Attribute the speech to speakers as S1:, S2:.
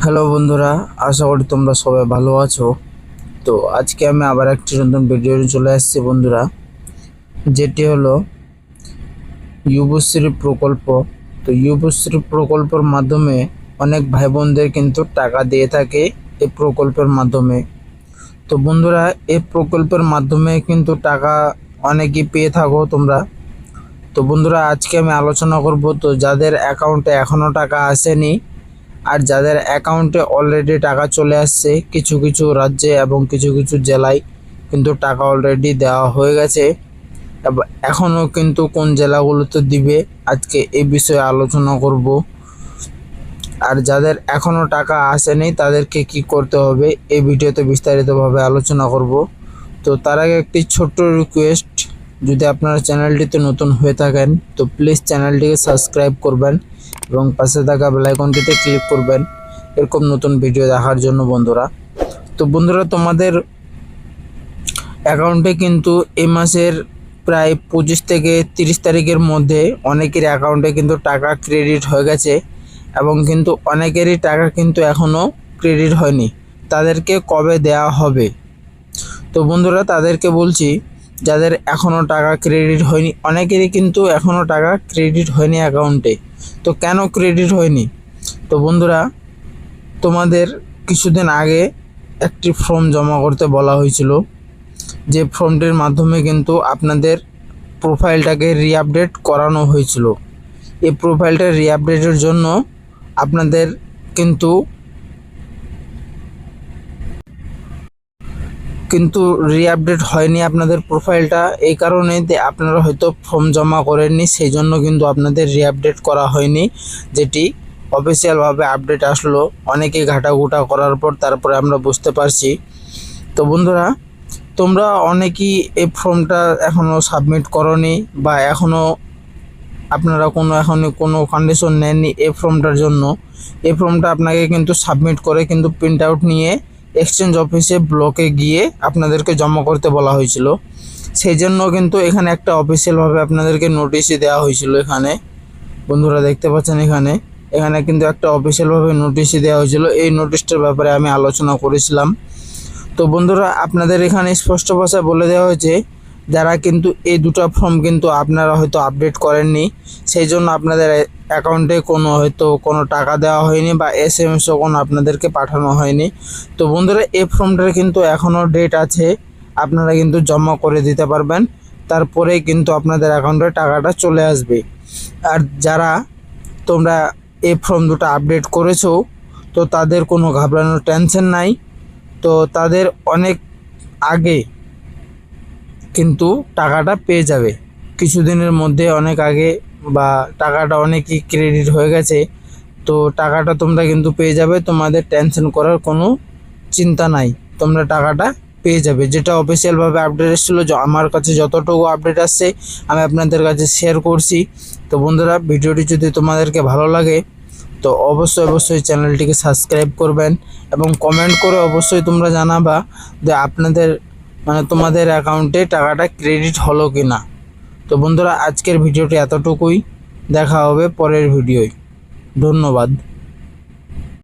S1: Hello বন্ধুরা, আশা করি তোমরা সবাই ভালো আছো। তো আজকে আমি আবার একটি নতুন ভিডিও নিয়ে চলে আসছি বন্ধুরা, যেটি হলো যুবশ্রী প্রকল্প। তো যুবশ্রী প্রকল্পের মাধ্যমে অনেক ভাই বোনদের কিন্তু টাকা দিয়ে থাকে এই প্রকল্পের মাধ্যমে। তো বন্ধুরা, এই প্রকল্পের মাধ্যমে কিন্তু টাকা অনেকেই পেয়ে থাকো তোমরা। তো বন্ধুরা, আজকে আমি আলোচনা করব তো যাদের অ্যাকাউন্টে এখনও টাকা আসেনি আর যাদের অ্যাকাউন্টে অলরেডি টাকা চলে আসছে, কিছু কিছু রাজ্যে এবং কিছু কিছু জেলায় কিন্তু টাকা অলরেডি দেওয়া হয়ে গেছে, এখনও কিন্তু কোন জেলাগুলোতে দিবে আজকে এই বিষয়ে আলোচনা করব। আর যাদের এখনও টাকা আসেনি তাদেরকে কি করতে হবে এই ভিডিওতে বিস্তারিতভাবে আলোচনা করব। তো তার আগে একটি ছোট্ট রিকোয়েস্ট, যদি আপনারা চ্যানেলটিতে নতুন হয়ে থাকেন তো প্লিজ চ্যানেলটিকে সাবস্ক্রাইব করবেন এবং পাশে থাকা বেল আইকনটিতে ক্লিক করবেন এরকম নতুন ভিডিও দেখার জন্য বন্ধুরা। তো বন্ধুরা, তোমাদের অ্যাকাউন্টে কিন্তু এই মাসের প্রায় 25 থেকে 30 তারিখের মধ্যে অনেকের অ্যাকাউন্টে কিন্তু টাকা ক্রেডিট হয়ে গেছে এবং কিন্তু অনেকেরই টাকা কিন্তু এখনও ক্রেডিট হয়নি। তাদেরকে কবে দেওয়া হবে? তো বন্ধুরা, তাদেরকে বলছি যাদের এখনও টাকা ক্রেডিট হয়নি, অনেকেরই কিন্তু এখনও টাকা ক্রেডিট হয়নি অ্যাকাউন্টে। তো কেন ক্রেডিট হয়নি? তো বন্ধুরা, তোমাদের কিছুদিন আগে একটি ফর্ম জমা করতে বলা হয়েছিল, যে ফর্মটির মাধ্যমে কিন্তু আপনাদের প্রোফাইলটাকে রিআপডেট করানো হয়েছিল। এই প্রোফাইলটা রিআপডেটের জন্য আপনাদের কিন্তু রিআপডেট হয়নি আপনাদের প্রোফাইলটা, এই কারণে আপনারা হয়তো ফর্ম জমা করেননি, সেই জন্য কিন্তু আপনাদের রিআপডেট করা হয়নি। যেটি অফিসিয়ালভাবে আপডেট আসলো অনেকে ঘাটাঘুটা করার পর, তারপরে আমরা বুঝতে পারছি। তো বন্ধুরা, তোমরা অনেকেই এই ফর্মটা এখনও সাবমিট করনি বা এখনও আপনারা কোনো কন্ডিশন নেননি এই ফর্মটার জন্য। এই ফর্মটা আপনাকে কিন্তু সাবমিট করে কিন্তু প্রিন্ট আউট নিয়ে এক্সচেঞ্জ অফিসে ব্লকে গিয়ে আপনাদেরকে জমা করতে বলা হয়েছিল। সেই জন্য কিন্তু এখানে একটা অফিসিয়ালভাবে আপনাদেরকে নোটিশই দেওয়া হয়েছিল। এখানে বন্ধুরা দেখতে পাচ্ছেন, এখানে কিন্তু একটা অফিসিয়ালভাবে নোটিশই দেওয়া হয়েছিল। এই নোটিশটার ব্যাপারে আমি আলোচনা করেছিলাম। তো বন্ধুরা, আপনাদের এখানে স্পষ্ট ভাষায় বলে দেওয়া হয়েছে, যারা কিন্তু এই দুটো ফর্ম কিন্তু আপনারা হয়তো আপডেট করেননি, সেই জন্য আপনাদের অ্যাকাউন্টে কোনো টাকা দেওয়া হয়নি বা SMS-ও কোনো আপনাদেরকে পাঠানো হয়নি। তো বন্ধুরা, এই ফর্মটার কিন্তু এখনও ডেট আছে, আপনারা কিন্তু জমা করে দিতে পারবেন, তারপরে কিন্তু আপনাদের অ্যাকাউন্টে টাকাটা চলে আসবে। আর যারা তোমরা এই ফর্ম দুটো আপডেট করেছো, তো তাদের কোনো ঘাবড়ানোর টেনশন নাই। তো তাদের অনেক আগে কিন্তু টাকাটা পেয়ে যাবে, কিছুদিনের মধ্যে অনেক আগে, বা টাকাটা অনেকই ক্রেডিট হয়ে গেছে। তো টাকাটা তোমরা কিন্তু পেয়ে যাবে, তোমাদের টেনশন করার কোনো চিন্তা নাই, তোমরা টাকাটা পেয়ে যাবে। যেটা অফিসিয়ালভাবে আপডেট এসেছিলো, আমার কাছে যতটুকু আপডেট আসছে আমি আপনাদের কাছে শেয়ার করছি। তো বন্ধুরা, ভিডিওটি যদি তোমাদেরকে ভালো লাগে তো অবশ্যই চ্যানেলটিকে সাবস্ক্রাইব করবেন এবং কমেন্ট করে অবশ্যই তোমরা জানাবা যে আপনাদের তোমাদের অ্যাকাউন্টে টাকাটা ক্রেডিট হলো কি না। তো বন্ধুরা, আজকের ভিডিওটি এতটুকুই, দেখা হবে পরের ভিডিওয়। ধন্যবাদ।